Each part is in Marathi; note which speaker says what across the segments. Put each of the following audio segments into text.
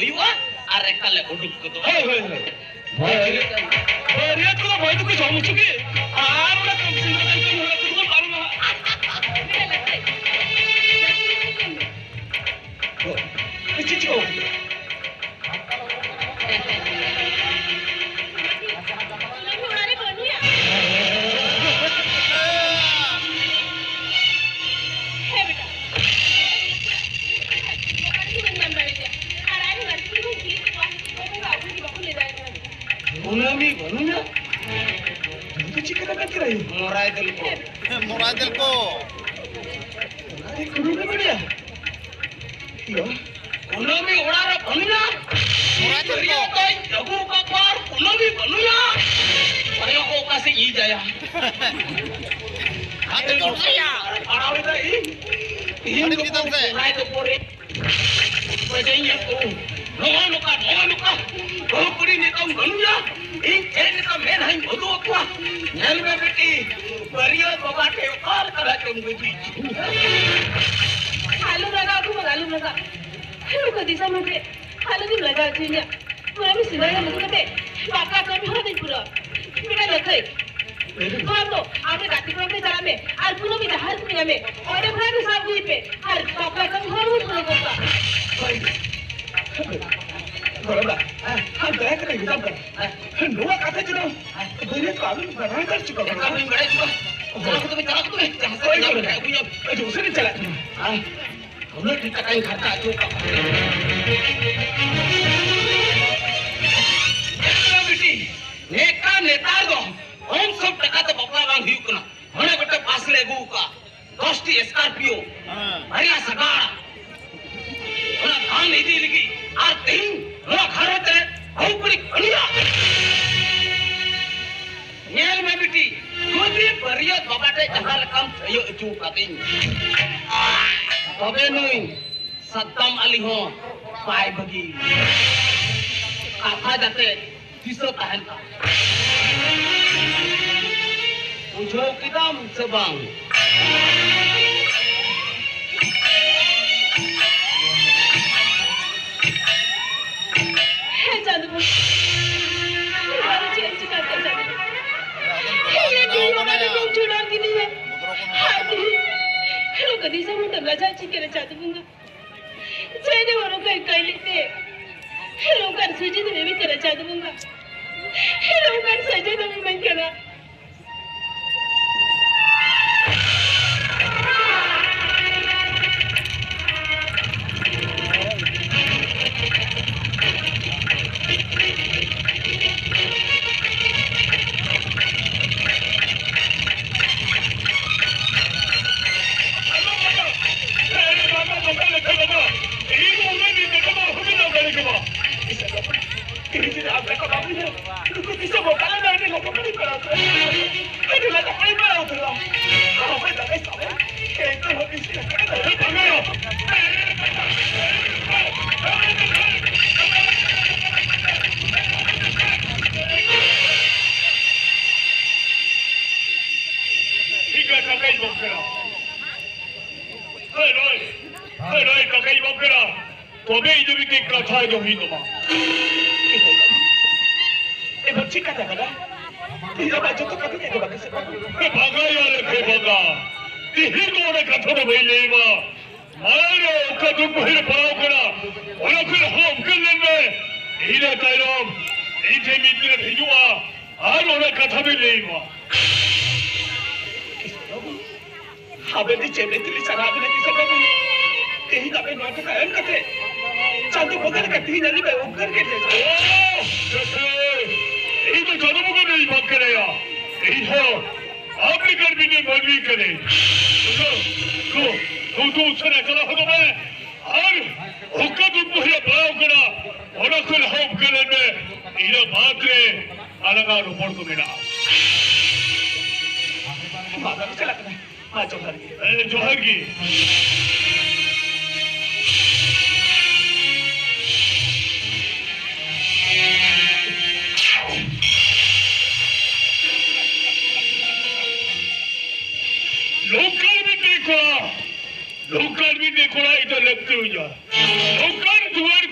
Speaker 1: हुआ और एकले उडुक को
Speaker 2: होय होय होय बरिया तो भाई तो कुछ हम चुके आर ना कम से कम कहीं हो तो तुम मालूम है इस चीज को Unami, Unami, itu chicken apa kira ini?
Speaker 1: Murai del ko.
Speaker 2: Ini kudu apa dia? Iya.
Speaker 1: Unami orang Banuya.
Speaker 3: Murai del ko.
Speaker 1: Koi jago ka par Unami Banuya. Ayo ko kasi ijaya.
Speaker 3: Hati kau saya.
Speaker 1: Araw ita i.
Speaker 3: Hati kita se.
Speaker 1: Murai del ko re. Pwedenya ko. Nuka. Kau puri ni kau Banuya. ini तो मैं नहीं बोलूँ क्या नल में बेटी बरिया बाबा के और तरह के मुझे
Speaker 4: आलू लगा हेलो कदी समझे आलू भी लगा चीज़ पूरा भी सिवाय मतलब ते बाका कमी हो नहीं पूरा मेरा लगे कौन तो आपने रात को अपने चला में आज पूरा भी जहाज में में और ये पूरा भी साफ हुई पे आज बाका कमी हो नहीं पूरा कोसा
Speaker 2: बराबर हाँ दया कर हिसाब कर नोआ काटे चलो बरिया कानून बनाए कर चुका है
Speaker 1: कानून बनाए चुका चला तो भी कोई नहीं
Speaker 2: दूसरे चला
Speaker 1: हाँ हमने ठीक कहीं खाता है चुका बेटी नेता गो हम सब टका तो बकरा बांग हिउ कना हने बटे पासले गु का 10 टी स्कॉर्पियो हरिया सगाड़ हना धान इदी लगी आ तीन हना भारत है हम पड़ी बनिया नेल में बेटी कोई बरिया बबाटे जहां काम यो चुका तीन तबे नुई सद्दाम अली हो पाए बगी कथा जाते तीसरा तहन का उठो किदाम सबंग
Speaker 4: है जादू हमारे चेंज करते जादू ये भी हमारे को छुड़ा के नहीं है हेलो कदी से मुझे लगा चिके जादू बुंगा चेने वालों का कई लिखते हेलो कर सुजी तो मैं भी तेरा जादू बुंगा हेलो कर सजे तो मैं करा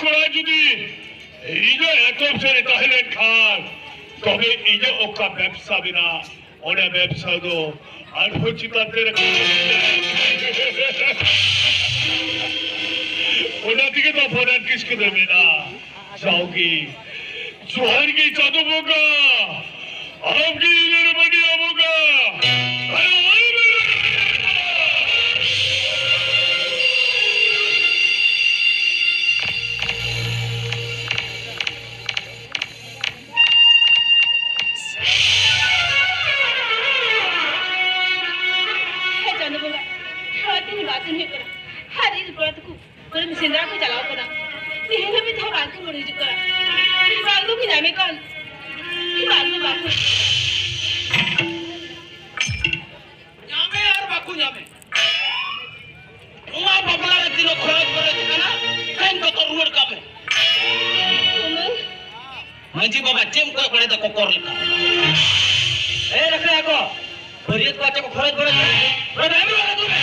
Speaker 2: कोड़ा जुदी इजे एतम से ताहले खान तबे इजे ओका व्यवसा बिना ओने व्यवसा दो आठो चिताते रख ओना दिके तो फोरन किसके देवे ना जाओगी जोहर की चादू बोगा आपकी इधर बढ़िया बोगा अरे
Speaker 4: Sindra ko jalaw ko na. Hindi namin tayo bago mo rin ko. Bago ginamit ko. Bago bago.
Speaker 1: Nyame yaar baku nyame. Uma babla re tino khoraj kore kana. Kain ko to ruwar kame. Manji baba cem ko kore da kokor lika. Rakhe ako. Bariyat ko acha ko khoraj kore. Bro dami wala tu me.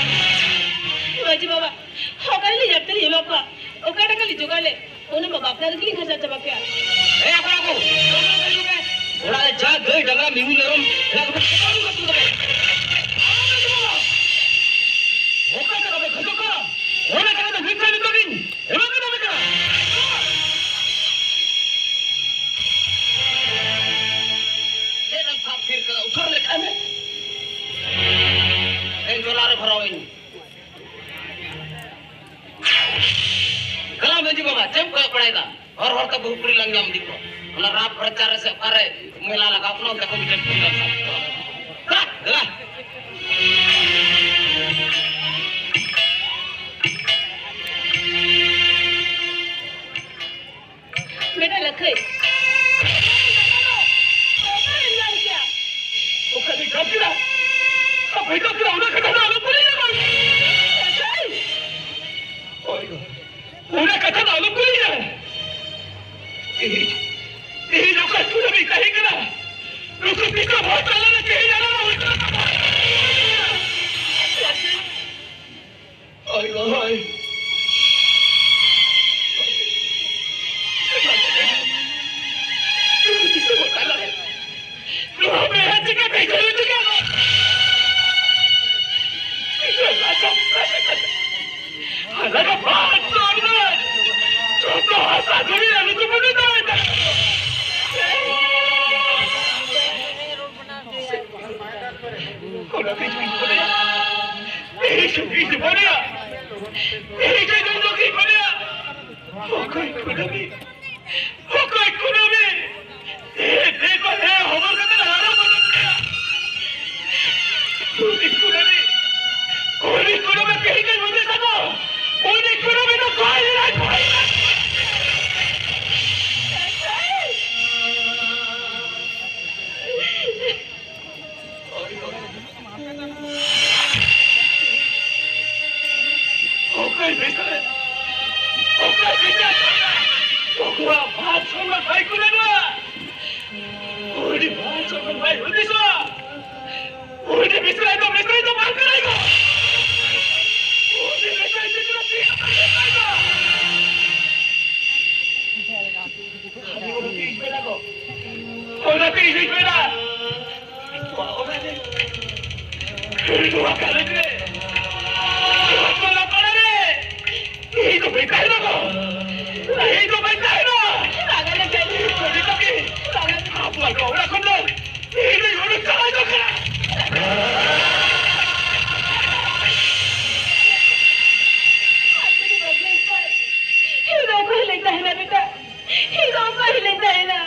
Speaker 4: Manji baba. Hogal ni jab tari helo ka. Oka taka li jogale. One baba apna rukli khasa chaba kya.
Speaker 1: Ako. Ora ja gai daga mihu lerom. Rak ko karu ka tu de. Oka taka be khajo ka. Ona kana da vitsa ni togin. Ema kana be kana. Kenan thap phir ka uthar le khame. En dollar bharawen. कला में जी बाबा जब कोई पड़ेगा और तो बहुपुरी लग जाम दिखो ना रात प्रचार से करे मेला लगा अपना देखो बिजट पूरी लग सकता
Speaker 4: बेटा लखे
Speaker 2: वो कभी कपड़ा अब भाई कपड़ा उन्हें कटा डालो पूरी ना उन्हें कथा डालो पूरी है ये लोग का तूने भी कहीं करा रुको पीछे बहुत डाला ना कहीं डाला ना उल्टा आई गो आई किसे बहुत डाला है लो हमें है जगह पे चलो जगह लगा बात छोड़ना तो आशा थोड़ी है तो मुझे तो कोना बीच में बोले बीच बोले एक जो की बोले हो कोई कोना भी देखो है हमर का तो हारा बोल कोई कोना में कहीं कहीं मुझे सको कोई कोना में तो कोई नहीं ओके बेटा तो बात सुन भाई को ना ओडी बात सुन भाई होती सो ओडी मिस्र तो बात करेगा ओडी मिस्र तो करेगा ओना तेरी से बेटा ओना दे तो आकर दे यही तो बेटा है ना यही तो बेटा है ना
Speaker 4: पागल है क्या
Speaker 2: छोटी तो की आप लोग और खुद यही तो योर चला दो करा
Speaker 4: हीरो को ही लेता है ना बेटा हीरो को ही लेता है ना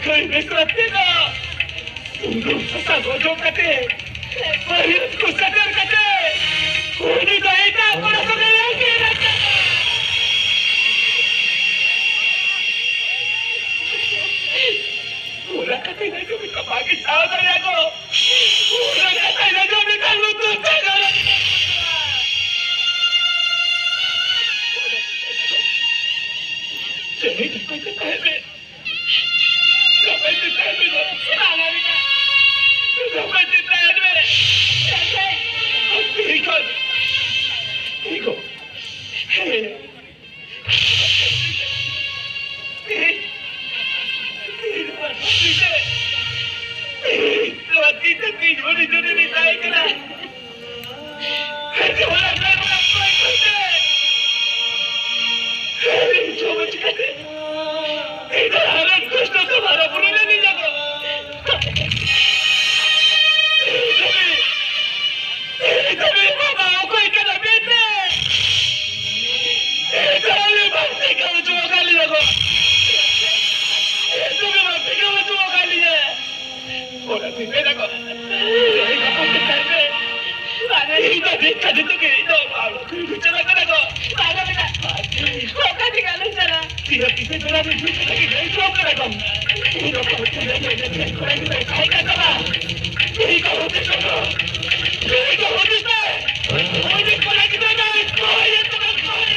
Speaker 2: kay besrate na. Tunggu sa gojo kate. Pahit ko sadar kate. Kuni daita para sa lalaki na. Wala kate na kami kapagit sa akin ako. Wala kate na kami kalutun sa galang. Jadi sampai ke tahanan. Sampai ke tahanan. Sampai ke tahanan. Ikut. Ikut. Kalau kita tidur di dunia ini tak kena. Jangan apa ikut. Coba cakap. इधर हर कुछ तो तुम्हारा बुरा नहीं जागा कभी बाबा को इकट्ठा बेटे कभी बातें का जो गाली लगो कभी बातें का जो गाली है और अभी मेरा को अरे इधर देखा तो के इधर आओ कुछ ना करो बाबा बेटा कोका निकालो चला Tidak bisa jalan di sini lagi dari shocker aku. Ini kau tidak ada kurang dari saya kata. Ini kau tidak. Ini kau tidak. Ini kau lagi ada. Kau yang tidak kau.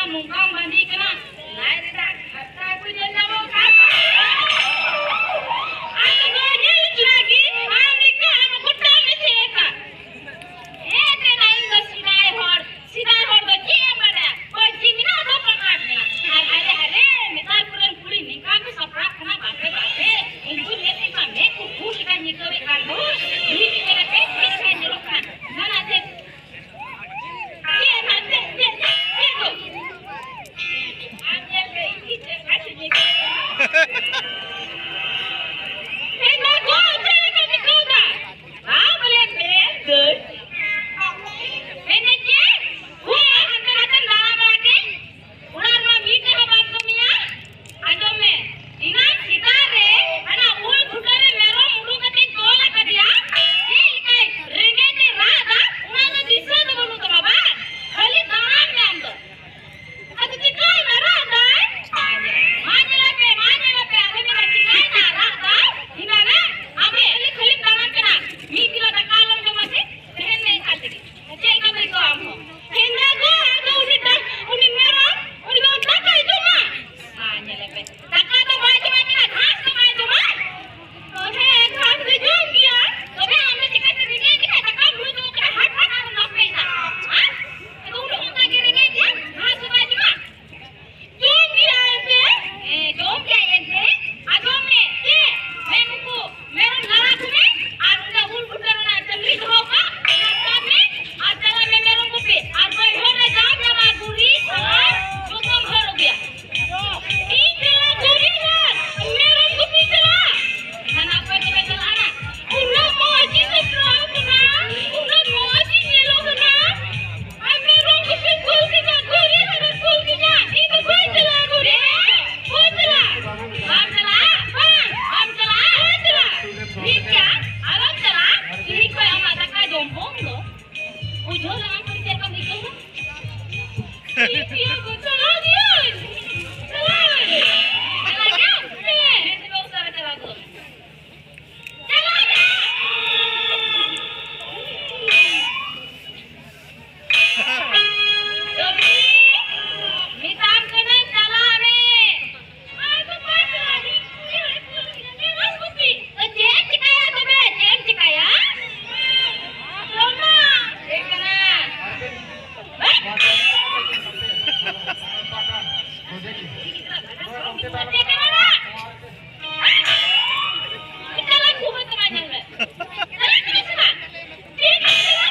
Speaker 4: Mungkam bandi kena, naik dah, kata aku jangan mau kata. बुझो ना थोड़ी देर का निकल ना पिया को चला दिया चला क्या ऐसे बहुत सारा चला दो चला जा मितान को नहीं चला हमें आज तो बात चला दी ये बस कुत्ती तो जेब चिकाया तुम्हें जेब चिकाया लोमा देखना चला घूमो तुम्हारे में चला चला चला ठीक है चला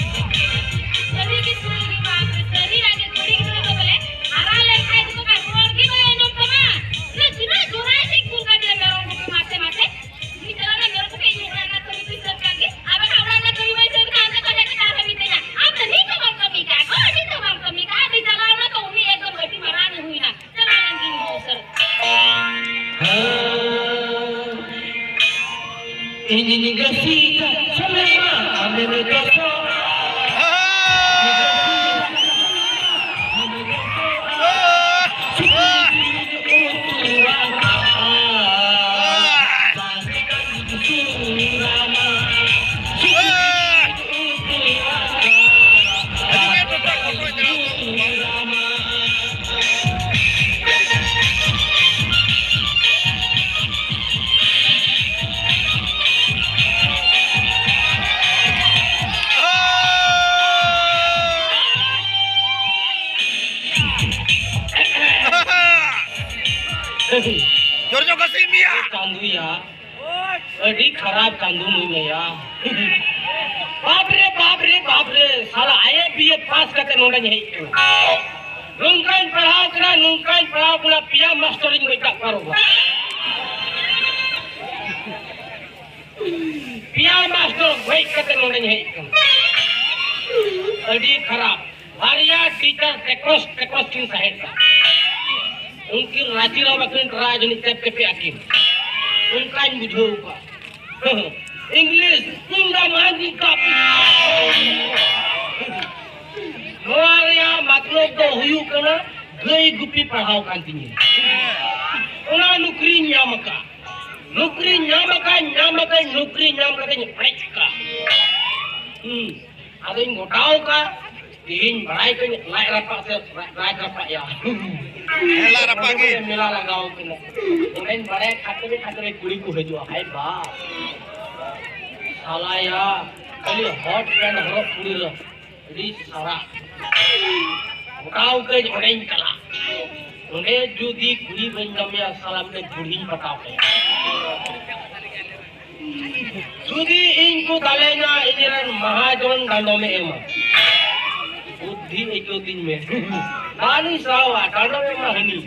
Speaker 4: चली की सुनी बात चली आगे थोड़ी की तो बोले आरा ले खाए तो का रोड की कोई नो कमा ना सुना जोराई से कुल का दे मेरे को माथे माथे मी चला ना मेरे को कहीं नहीं ना तो भी सब कागे अब आवड़ा ना कभी वैसे काम से करे का है मी तेना अब नहीं तो बात कमी का को नहीं तो बात कमी का भी चला ना तो उन्हीं एकदम गटी महाराज हुई ना चला रंगीन हो sir
Speaker 2: ini gasita selama ambil dosa
Speaker 3: Jorjo kasih Mia.
Speaker 2: Kandu या अड़ी खराब कांदू नहीं या बाप रे साला आए बीए पास करते नोड़ा नहीं नुंकान पढ़ाओ करा पिया मास्टरिंग बेटा करोगा पिया मास्टर वही करते नोड़ा नहीं अड़ी खराब भारिया टीचर टेक्रोस किन साइड का उनकी राजी राव बकरीन राजनीति पे आकिन उनका बुझोगा इंग्लिश इंगा मांगी का नोरिया मतलब तो हुई कना गई गुप्पी पढ़ाओ कांतिनी उना नौकरी न्यामका नौकरी न्यामका ने पढ़ेगा अरे गोटाओ का तीन बड़ाई के लाइट रपा या
Speaker 3: Ela rapagi.
Speaker 2: मेला लगाओ के ना इन बड़े खाते में कुड़ी को भेजो हाय बाप साला या खाली हॉट पैंट हरो पूरी रे री सारा उठाओ के जोड़े चला उन्हें जुदी कुड़ी बन जमिया साला में बुढ़ी बताओ के जुदी इनको डालेना इधर महाजन डांडो में एमा बुद्धि एक दो दिन में पानी सावा डांडो में महनी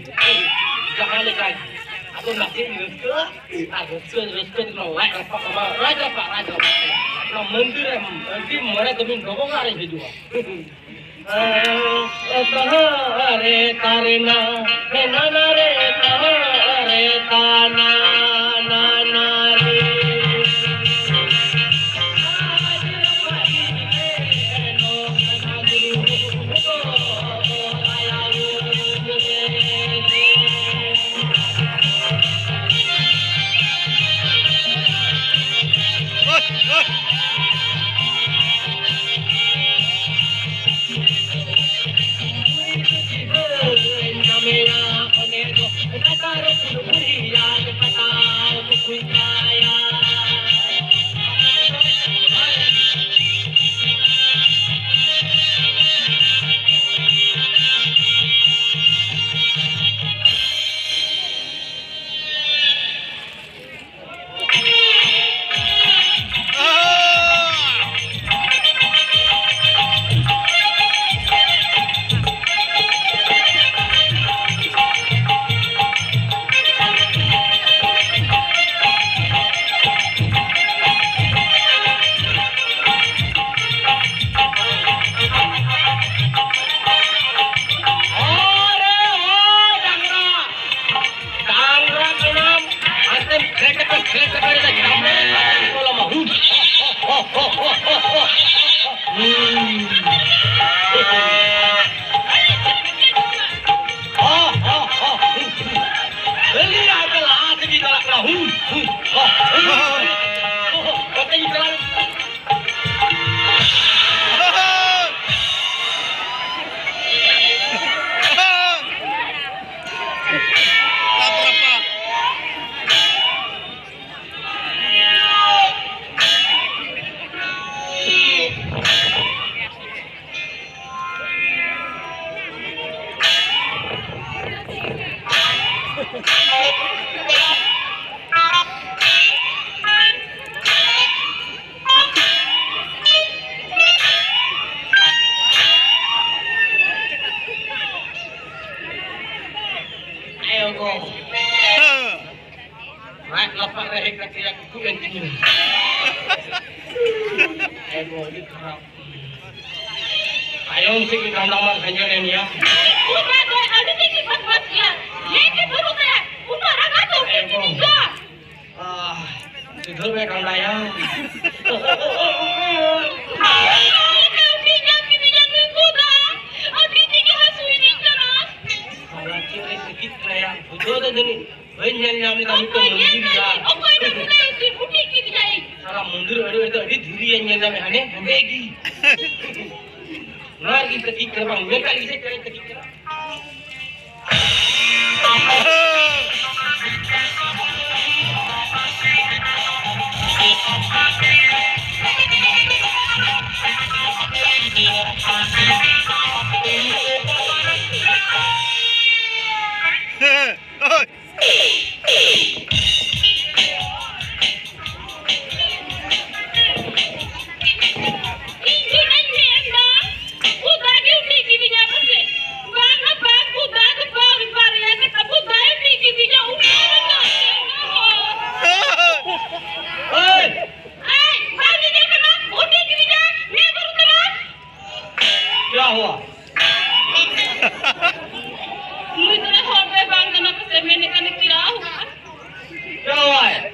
Speaker 2: जहाँ लेकर atau nasi rezeki, rezeki itu raja pak, nah mandir nanti mana kami doang ada juga. Tahare karena, nana re tahare tana nana re.
Speaker 1: Saya sekali lagi kamu kalau mau. Beli apa lah? Sedih kalau kau. Kata ini kalau ayo kau. Naik lapak rehek kaki aku yang tinggi. Ayo ini kerap. Ayo mesti kita nama saja ni ya.
Speaker 4: Udah deh, ada tinggi pas ya. Ini baru deh. Udah raga tuh tinggi juga.
Speaker 1: Tidur baik kau ya. Kalau ciri sedikit saya, betul tu ni. Banyak yang kami tu mundur ya. Salah mundur ada di diri yang kami hane begi. Lagi sedikit kerang, mereka lagi sedikit. क्या हुआ?
Speaker 4: मुझे हॉट पे बांग करना पसंद मैंने कहा क्या हुआ?
Speaker 1: क्या हुआ है?